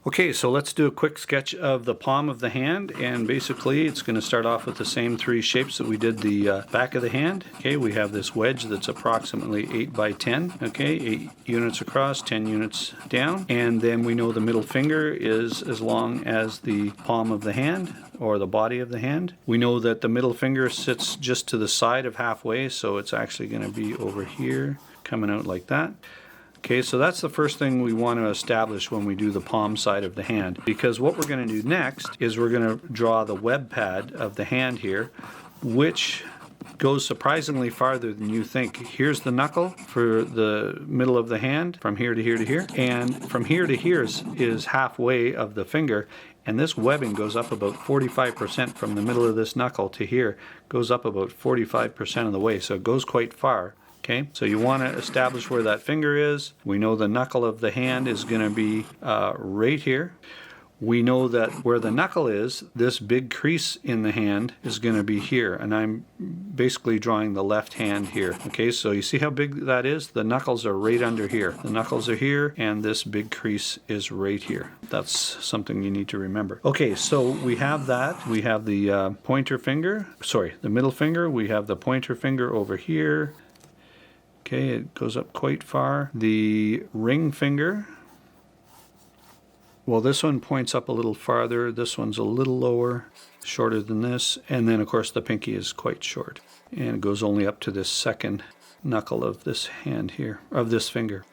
Okay, so let's do a quick sketch of the palm of the hand, and basically it's going to start off with the same three shapes that we did the back of the hand. Okay, we have this wedge that's approximately 8 by 10, okay, 8 units across, 10 units down, and then we know the middle finger is as long as the palm of the hand, or the body of the hand. We know that the middle finger sits just to the side of halfway, so it's actually going to be over here, coming out like that. Okay, so that's the first thing we want to establish when we do the palm side of the hand, because what we're going to do next is we're going to draw the web pad of the hand here, which goes surprisingly farther than you think. Here's the knuckle for the middle of the hand, from here to here to here, and from here to here is halfway of the finger, and this webbing goes up about 45% from the middle of this knuckle to here, goes up about 45% of the way, so it goes quite far. Okay, so you want to establish where that finger is. We know the knuckle of the hand is going to be right here. We know that where the knuckle is, this big crease in the hand is going to be here, and I'm basically drawing the left hand here. Okay, so you see how big that is? The knuckles are right under here. The knuckles are here, and this big crease is right here. That's something you need to remember. Okay, so we have that. We have the pointer finger, sorry, the middle finger. We have the pointer finger over here. Okay, it goes up quite far. The ring finger, well, this one points up a little farther. This one's a little lower, shorter than this. And then, of course, the pinky is quite short. And it goes only up to this second knuckle of this hand here, of this finger.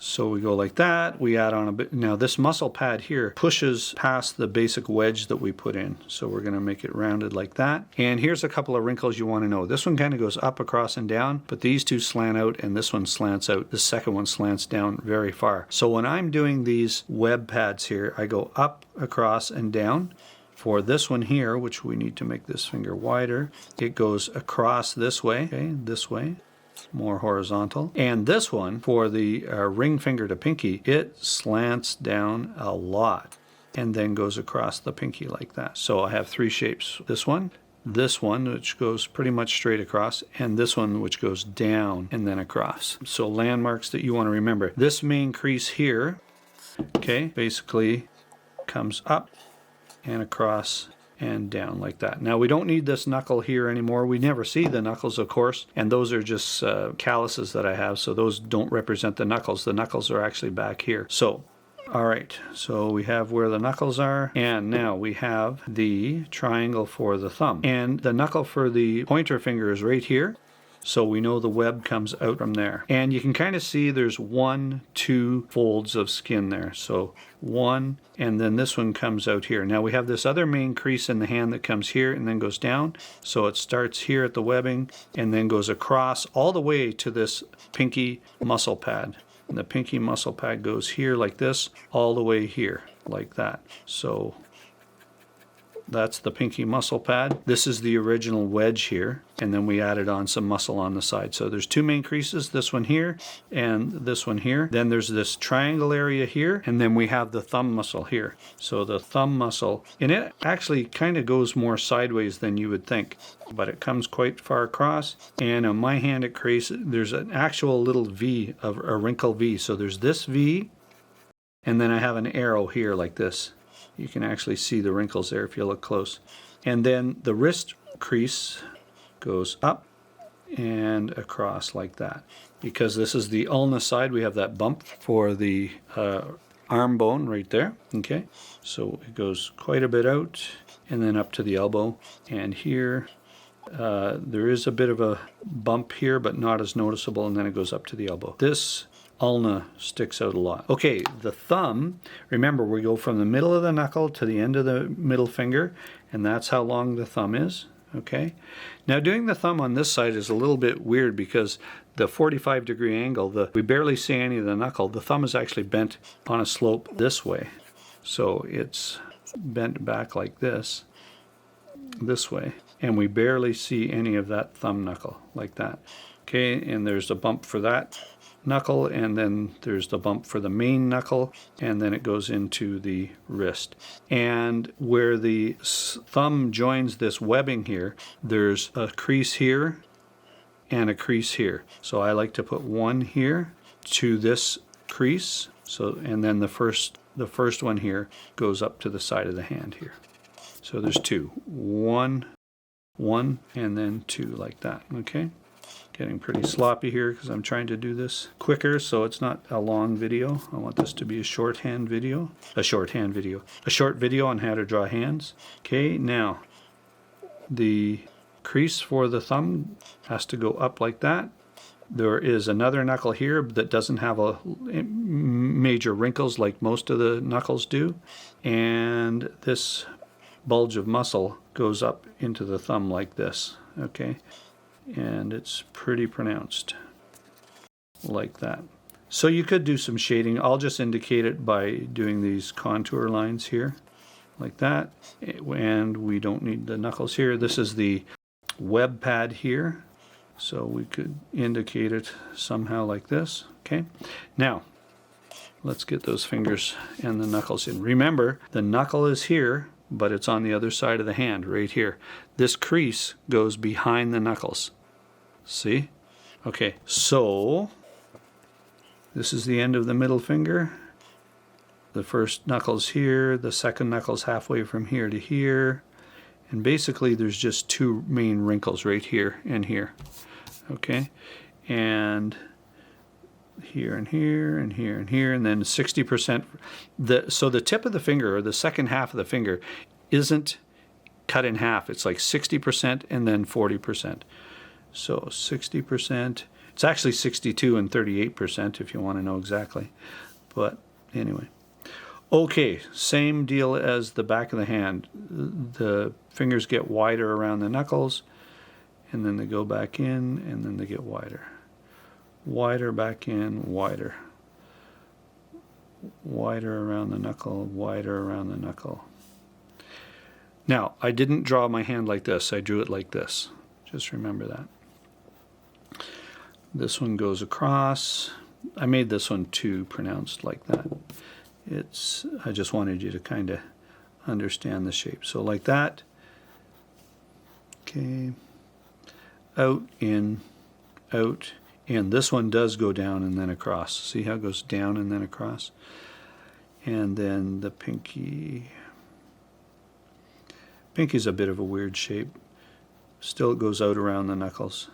So we go like that, we add on a bit. Now this muscle pad here pushes past the basic wedge that we put in. So we're going to make it rounded like that. And here's a couple of wrinkles you want to know. This one kind of goes up, across, and down, but these two slant out and this one slants out. The second one slants down very far. So when I'm doing these web pads here, I go up, across, and down. For this one here, which we need to make this finger wider, it goes across this way, okay, this way. More horizontal. And this one, for the ring finger to pinky, it slants down a lot and then goes across the pinky like that. So I have three shapes. This one, which goes pretty much straight across, and this one, which goes down and then across. So landmarks that you want to remember. This main crease here, okay, basically comes up and across and down like that. Now we don't need this knuckle here anymore. We never see the knuckles, of course, and those are just calluses that I have, so those don't represent the knuckles. The knuckles are actually back here. So, all right, so we have where the knuckles are, and now we have the triangle for the thumb. And the knuckle for the pointer finger is right here. So we know the web comes out from there. And you can kind of see there's 1, 2 folds of skin there. So one, and then this one comes out here. Now we have this other main crease in the hand that comes here and then goes down. So it starts here at the webbing and then goes across all the way to this pinky muscle pad. And the pinky muscle pad goes here like this, all the way here like that. So that's the pinky muscle pad. This is the original wedge here, and then we added on some muscle on the side. So there's two main creases, this one here and this one here. Then there's this triangle area here, and then we have the thumb muscle here. So the thumb muscle, and it actually kind of goes more sideways than you would think, but it comes quite far across. And on my hand it creases, there's an actual little V, of a wrinkle V. So there's this V, and then I have an arrow here like this. You can actually see the wrinkles there if you look close. And then the wrist crease goes up and across like that. Because this is the ulna side, we have that bump for the arm bone right there. Okay, so it goes quite a bit out and then up to the elbow. And here there is a bit of a bump here, but not as noticeable, and then it goes up to the elbow. This ulna sticks out a lot. Okay, the thumb, remember we go from the middle of the knuckle to the end of the middle finger, and that's how long the thumb is. Okay, now doing the thumb on this side is a little bit weird because the 45-degree angle, we barely see any of the knuckle. The thumb is actually bent on a slope this way. So it's bent back like this way, and we barely see any of that thumb knuckle like that. Okay, and there's a bump for that knuckle, and then there's the bump for the main knuckle, and then it goes into the wrist. And where the thumb joins this webbing here, there's a crease here and a crease here. So I like to put one here to this crease, so, and then the first the first one here goes up to the side of the hand here. So there's two. One, and then two like that, okay? Getting pretty sloppy here because I'm trying to do this quicker so it's not a long video. I want this to be a short video on how to draw hands. Okay, now the crease for the thumb has to go up like that. There is another knuckle here that doesn't have a major wrinkles like most of the knuckles do, and this bulge of muscle goes up into the thumb like this, okay? And it's pretty pronounced like that. So you could do some shading. I'll just indicate it by doing these contour lines here like that, and we don't need the knuckles here. This is the web pad here, so we could indicate it somehow like this, okay? Now let's get those fingers and the knuckles in. Remember, the knuckle is here, but it's on the other side of the hand, right here. This crease goes behind the knuckles. See? Okay, so this is the end of the middle finger. The first knuckle's here, the second knuckle's halfway from here to here. And basically there's just two main wrinkles right here and here. Okay? And here and here and here and here, and then 60%. So the tip of the finger, or the second half of the finger, isn't cut in half. It's like 60% and then 40%. So 60%. It's actually 62 and 38% if you want to know exactly. But anyway. Okay, same deal as the back of the hand. The fingers get wider around the knuckles, and then they go back in, and then they get wider. Wider back in, wider. Wider around the knuckle, wider around the knuckle. Now, I didn't draw my hand like this. I drew it like this. Just remember that. This one goes across. I made this one too pronounced like that. I just wanted you to kind of understand the shape. So like that. Okay. Out, in, out. And this one does go down and then across. See how it goes down and then across? And then the pinky. Pinky's a bit of a weird shape. Still it goes out around the knuckles.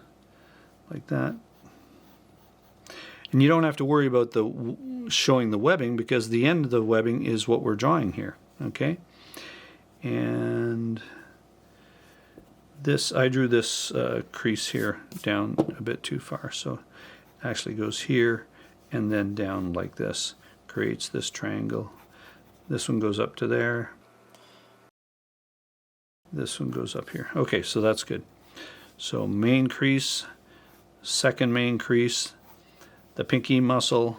Like that. And you don't have to worry about showing the webbing because the end of the webbing is what we're drawing here. Okay? And this, I drew this crease here down a bit too far, so it actually goes here and then down like this, creates this triangle. This one goes up to there. This one goes up here. Okay, so that's good. So main crease, second main crease, the pinky muscle,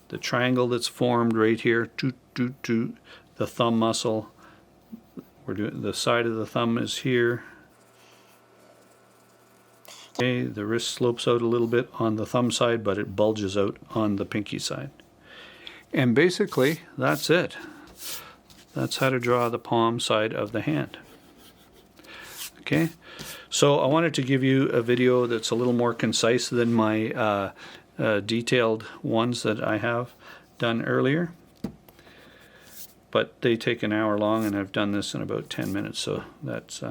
the triangle that's formed right here, the thumb muscle. We're doing the side of the thumb is here. Okay, the wrist slopes out a little bit on the thumb side, but it bulges out on the pinky side. And basically, that's it. That's how to draw the palm side of the hand. Okay, so I wanted to give you a video that's a little more concise than my detailed ones that I have done earlier. But they take an hour long, and I've done this in about 10 minutes, so that's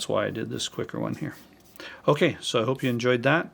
why I did this quicker one here. Okay, so I hope you enjoyed that.